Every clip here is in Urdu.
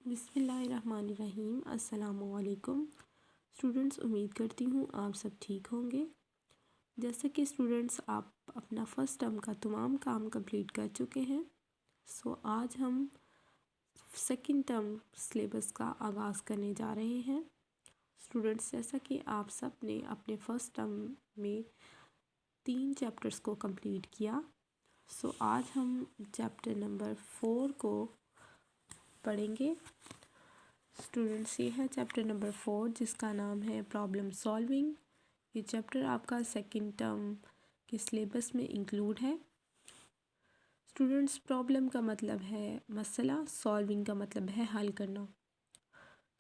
بسم اللہ الرحمن الرحیم۔ السلام علیکم اسٹوڈنٹس، امید کرتی ہوں آپ سب ٹھیک ہوں گے۔ جیسے کہ اسٹوڈنٹس آپ اپنا فرسٹ ٹرم کا تمام کام کمپلیٹ کر چکے ہیں، آج ہم سیکنڈ ٹرم سلیبس کا آغاز کرنے جا رہے ہیں۔ اسٹوڈنٹس، جیسا کہ آپ سب نے اپنے فرسٹ ٹرم میں 3 چیپٹرز کو کمپلیٹ کیا، آج ہم چیپٹر نمبر 4 کو پڑھیں گے۔ اسٹوڈنٹس، یہ ہے چیپٹر نمبر 4 جس کا نام ہے پرابلم سالونگ۔ یہ چیپٹر آپ کا سیکنڈ ٹرم کے سلیبس میں انکلوڈ ہے۔ اسٹوڈنٹس، پرابلم کا مطلب ہے مسئلہ، سالونگ کا مطلب ہے حل کرنا۔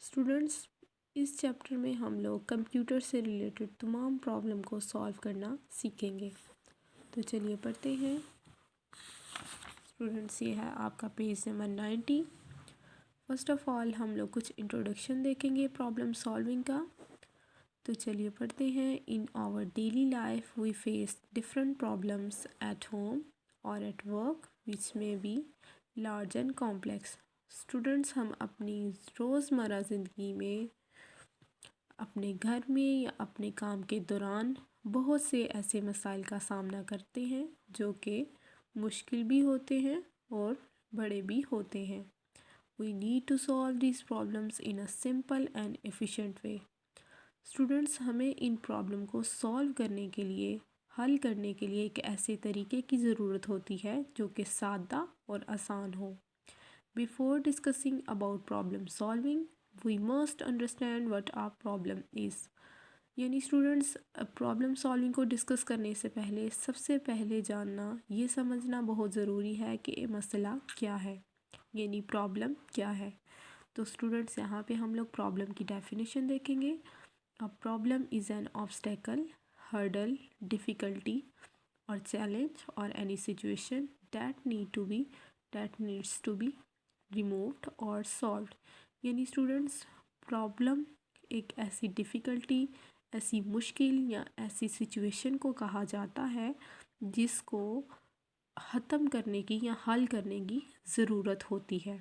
اسٹوڈنٹس، اس چیپٹر میں ہم لوگ کمپیوٹر سے ریلیٹڈ تمام پرابلم کو سالو کرنا سیکھیں گے۔ تو چلیے پڑھتے ہیں۔ اسٹوڈنٹس، یہ ہے آپ کا page number 90۔ First of all ہم لوگ کچھ انٹروڈکشن دیکھیں گے پرابلم سالونگ کا۔ تو چلیے پڑھتے ہیں۔ In our daily life we face different problems at home اور at work which may be large and complex. Students, ہم اپنی روزمرہ زندگی میں، اپنے گھر میں یا اپنے کام کے دوران بہت سے ایسے مسائل کا سامنا کرتے ہیں جو کہ مشکل بھی ہوتے ہیں اور بڑے بھی ہوتے ہیں۔ We need to solve these problems in a simple and efficient way۔ Students, ہمیں ان پرابلم کو سالو کرنے کے لیے، حل کرنے کے لیے ایک ایسے طریقے کی ضرورت ہوتی ہے جو کہ سادہ اور آسان ہو۔ Before discussing about problem solving, we must understand what our problem is۔ یعنی اسٹوڈنٹس، پرابلم سالونگ کو ڈسکس کرنے سے پہلے سب سے پہلے جاننا، یہ سمجھنا بہت ضروری ہے کہ یہ مسئلہ کیا ہے، یعنی پرابلم کیا ہے۔ تو اسٹوڈنٹس، یہاں پہ ہم لوگ پرابلم کی ڈیفینیشن دیکھیں گے۔ A problem is an obstacle, hurdle, difficulty or challenge or any situation that needs to be removed or solved۔ یعنی اسٹوڈنٹس، پرابلم ایک ایسی ڈیفیکلٹی، ایسی مشکل یا ایسی سچویشن کو کہا جاتا ہے جس کو ختم کرنے کی یا حل کرنے کی ضرورت ہوتی ہے۔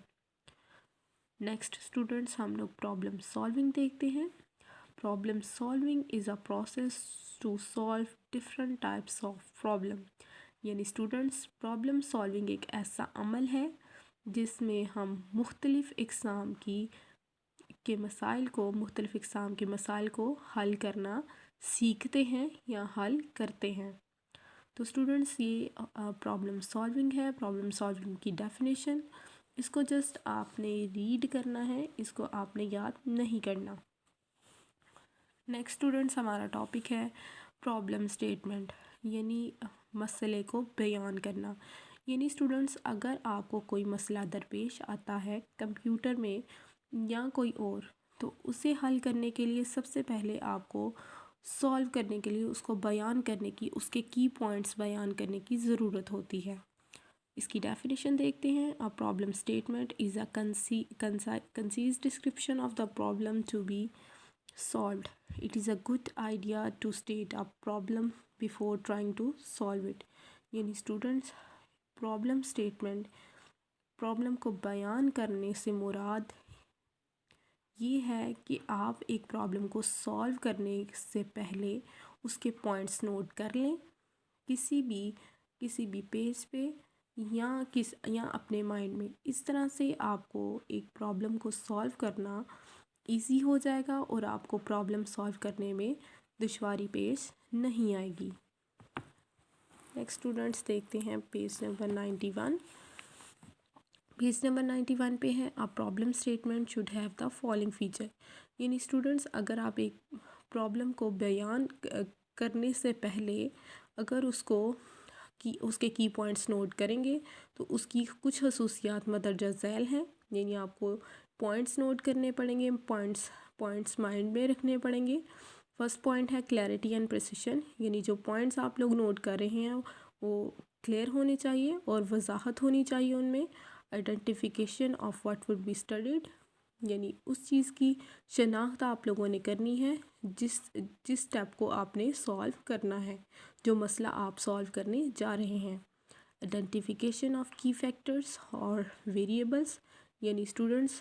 نیکسٹ اسٹوڈنٹس، ہم لوگ پرابلم سالونگ دیکھتے ہیں۔ Problem solving is a process to solve different types of problem. یعنی اسٹوڈنٹس، پرابلم سالونگ ایک ایسا عمل ہے جس میں ہم مختلف اقسام کے مسائل کو حل کرنا سیکھتے ہیں یا حل کرتے ہیں۔ تو اسٹوڈنٹس، یہ پرابلم سالونگ ہے۔ پرابلم سالونگ کی ڈیفینیشن، اس کو جسٹ آپ نے ریڈ کرنا ہے، اس کو آپ نے یاد نہیں کرنا۔ نیکسٹ اسٹوڈنٹس، ہمارا ٹاپک ہے پرابلم اسٹیٹمنٹ، یعنی مسئلے کو بیان کرنا۔ یعنی اسٹوڈنٹس، اگر آپ کو کوئی مسئلہ درپیش آتا ہے کمپیوٹر میں یا کوئی اور، تو اسے حل کرنے کے لیے سب سے پہلے آپ کو سالو کرنے کے لیے اس کو بیان کرنے کی، اس کے کی پوائنٹس بیان کرنے کی ضرورت ہوتی ہے۔ اس کی ڈیفینیشن دیکھتے ہیں۔ A problem statement is a concise description of the problem to be solved۔ It is a good idea to state a problem before trying to solve it۔ یعنی اسٹوڈنٹس، پرابلم اسٹیٹمنٹ، پرابلم کو بیان کرنے سے مراد یہ ہے کہ آپ ایک پرابلم کو سالو کرنے سے پہلے اس کے پوائنٹس نوٹ کر لیں کسی بھی پیج پہ یا اپنے مائنڈ میں۔ اس طرح سے آپ کو ایک پرابلم کو سالو کرنا ایزی ہو جائے گا اور آپ کو پرابلم سالو کرنے میں دشواری پیش نہیں آئے گی۔ نیکسٹ اسٹوڈنٹس، دیکھتے ہیں پیج نمبر 91۔ پیج نمبر 91 پہ ہے A problem statement should have the following feature۔ یعنی اسٹوڈنٹس، اگر آپ ایک پرابلم کو بیان کرنے سے پہلے اگر اس کے کی پوائنٹس نوٹ کریں گے تو اس کی کچھ خصوصیات مندرجہ ذیل ہیں۔ یعنی آپ کو پوائنٹس نوٹ کرنے پڑیں گے، پوائنٹس مائنڈ میں رکھنے پڑیں گے۔ فرسٹ پوائنٹ ہے کلیئرٹی اینڈ پریسیشن، یعنی جو پوائنٹس آپ لوگ نوٹ کر رہے ہیں وہ کلیئر ہونے چاہیے اور وضاحت ہونی چاہیے ان میں۔ Identification of what would be studied, یعنی اس چیز کی شناخت آپ لوگوں نے کرنی ہے جس اسٹیپ کو آپ نے سالو کرنا ہے، جو مسئلہ آپ سالو کرنے جا رہے ہیں۔ آئیڈینٹیفیکیشن آف کی فیکٹرز اور ویریبلس، یعنی اسٹوڈنٹس